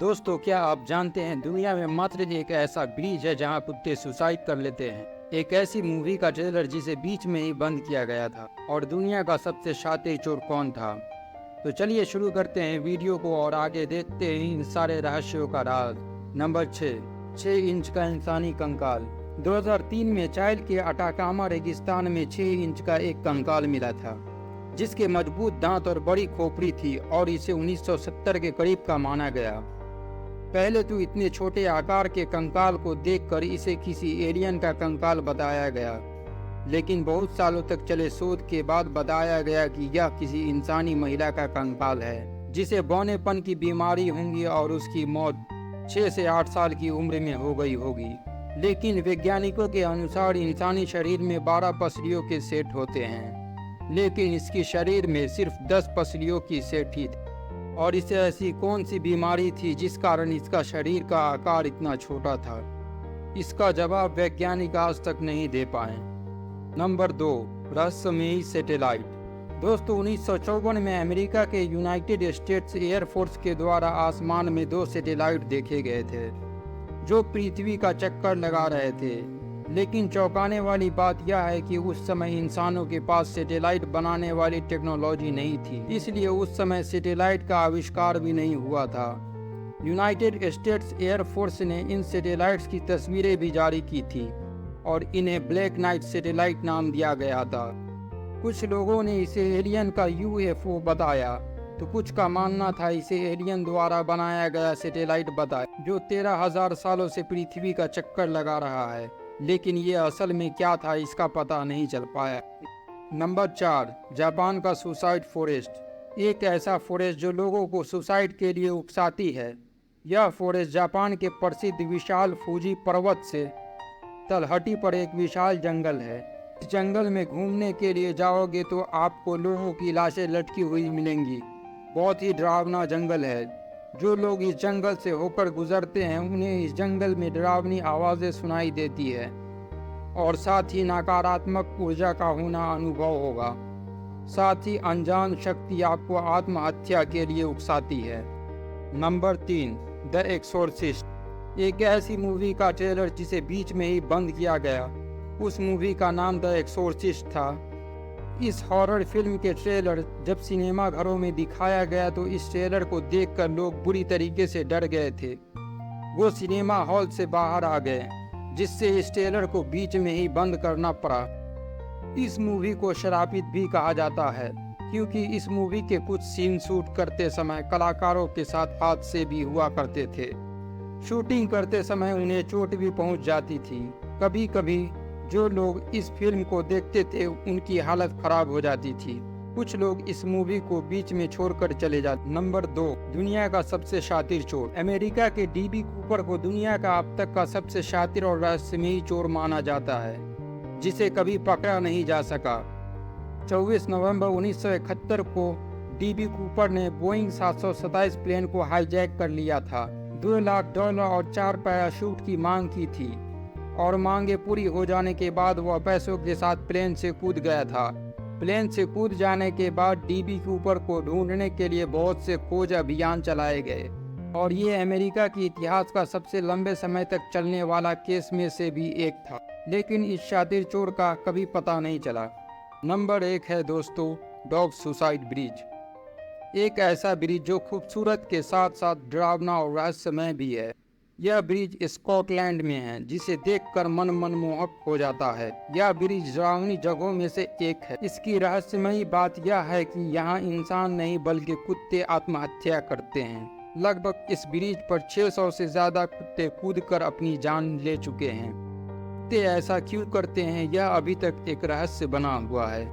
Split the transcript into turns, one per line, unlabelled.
दोस्तों, क्या आप जानते हैं दुनिया में मात्र एक ऐसा ब्रिज है जहां कुत्ते सुसाइड कर लेते हैं। एक ऐसी मूवी का ट्रेलर जिसे बीच में ही बंद किया गया था। और दुनिया का सबसे शातिर चोर कौन था? तो चलिए शुरू करते हैं वीडियो को और आगे देखते हैं इन सारे रहस्यों का राज। नंबर 6 इंच का इंसानी कंकाल। 2003 में चाइल्ड के अटाकामा रेगिस्तान में 6 इंच का एक कंकाल मिला था, जिसके मजबूत दांत और बड़ी खोपड़ी थी और इसे 1970 के करीब का माना गया। पहले तो इतने छोटे आकार के कंकाल को देखकर इसे किसी एलियन का कंकाल बताया गया, लेकिन बहुत सालों तक चले शोध के बाद बताया गया कि यह किसी इंसानी महिला का कंकाल है, जिसे बौनेपन की बीमारी होंगी और उसकी मौत 6 से 8 साल की उम्र में हो गई होगी। लेकिन वैज्ञानिकों के अनुसार इंसानी शरीर में 12 पसलियों के सेट होते हैं, लेकिन इसके शरीर में सिर्फ 10 पसलियों की सेट ही थी। और इसे ऐसी कौन सी बीमारी थी जिस कारण इसका शरीर का आकार इतना छोटा था? इसका जवाब वैज्ञानिक आज तक नहीं दे पाए। नंबर 2 रहस्यमयी सैटेलाइट। दोस्तों, 1954 में अमेरिका के यूनाइटेड स्टेट्स एयरफोर्स के द्वारा आसमान में 2 सैटेलाइट देखे गए थे, जो पृथ्वी का चक्कर लगा रहे थे। लेकिन चौंकाने वाली बात यह है कि उस समय इंसानों के पास सैटेलाइट बनाने वाली टेक्नोलॉजी नहीं थी, इसलिए उस समय सैटेलाइट का आविष्कार भी नहीं हुआ था। यूनाइटेड स्टेट्स एयरफोर्स ने इन सैटेलाइट्स की तस्वीरें भी जारी की थी और इन्हें ब्लैक नाइट सैटेलाइट नाम दिया गया था। कुछ लोगों ने इसे एलियन का यूएफओ बताया, तो कुछ का मानना था इसे एलियन द्वारा बनाया गया सैटेलाइट बताया, जो 13,000 सालों से पृथ्वी का चक्कर लगा रहा है। लेकिन ये असल में क्या था इसका पता नहीं चल पाया। नंबर 4 जापान का सुसाइड फॉरेस्ट। एक ऐसा फॉरेस्ट जो लोगों को सुसाइड के लिए उकसाती है। यह फॉरेस्ट जापान के प्रसिद्ध विशाल फूजी पर्वत से तलहटी पर एक विशाल जंगल है। इस जंगल में घूमने के लिए जाओगे तो आपको लोगों की लाशें लटकी हुई मिलेंगी। बहुत ही डरावना जंगल है। जो लोग इस जंगल से होकर गुजरते हैं उन्हें इस जंगल में डरावनी आवाज़ें सुनाई देती है और साथ ही नकारात्मक ऊर्जा का होना अनुभव होगा। साथ ही अनजान शक्ति आपको आत्महत्या के लिए उकसाती है। Number 3 the Exorcist. एक ऐसी मूवी का ट्रेलर जिसे बीच में ही बंद किया गया। उस मूवी का नाम द एक्सोर्सिस्ट था। इस हॉरर फिल्म के ट्रेलर जब सिनेमा घरों में दिखाया गया तो इस ट्रेलर को देखकर लोग बुरी तरीके से डर गए थे। वो सिनेमा हॉल से बाहर आ गए, जिससे इस ट्रेलर को बीच में ही बंद करना पड़ा। इस मूवी को शराबित भी कहा जाता है, क्योंकि इस मूवी के कुछ सीन शूट करते समय कलाकारों के साथ हादसे भी हुआ करते थे। शूटिंग करते समय उन्हें चोट भी पहुंच जाती थी। कभी कभी जो लोग इस फिल्म को देखते थे उनकी हालत खराब हो जाती थी। कुछ लोग इस मूवी को बीच में छोड़कर चले जाते। नंबर 2 दुनिया का सबसे शातिर चोर। अमेरिका के डीबी कूपर को दुनिया का अब तक का सबसे शातिर और रहस्यमयी चोर माना जाता है, जिसे कभी पकड़ा नहीं जा सका। 24 नवंबर 1971 को डीबी कूपर ने बोइंग 727 प्लेन को हाईजैक कर लिया था। $2 लाख और 4 पैराशूट की मांग की थी और मांगे पूरी हो जाने के बाद वह पैसों के साथ प्लेन से कूद गया था। प्लेन से कूद जाने के बाद डीबी कूपर को ढूंढने के लिए बहुत से खोज अभियान चलाए गए और ये अमेरिका के इतिहास का सबसे लंबे समय तक चलने वाला केस में से भी एक था। लेकिन इस शातिर चोर का कभी पता नहीं चला। नंबर 1 है दोस्तों डॉग सुसाइड ब्रिज। एक ऐसा ब्रिज जो खूबसूरत के साथ साथ डरावना और रहस्यमय भी है। यह ब्रिज स्कॉटलैंड में है, जिसे देखकर मन मनमोहक हो जाता है। यह ब्रिज डरावनी जगहों में से एक है। इसकी रहस्यमयी बात यह है कि यहाँ इंसान नहीं बल्कि कुत्ते आत्महत्या करते हैं। लगभग इस ब्रिज पर 600 से ज्यादा कुत्ते कूदकर अपनी जान ले चुके हैं। कुत्ते ऐसा क्यों करते हैं, यह अभी तक एक रहस्य बना हुआ है।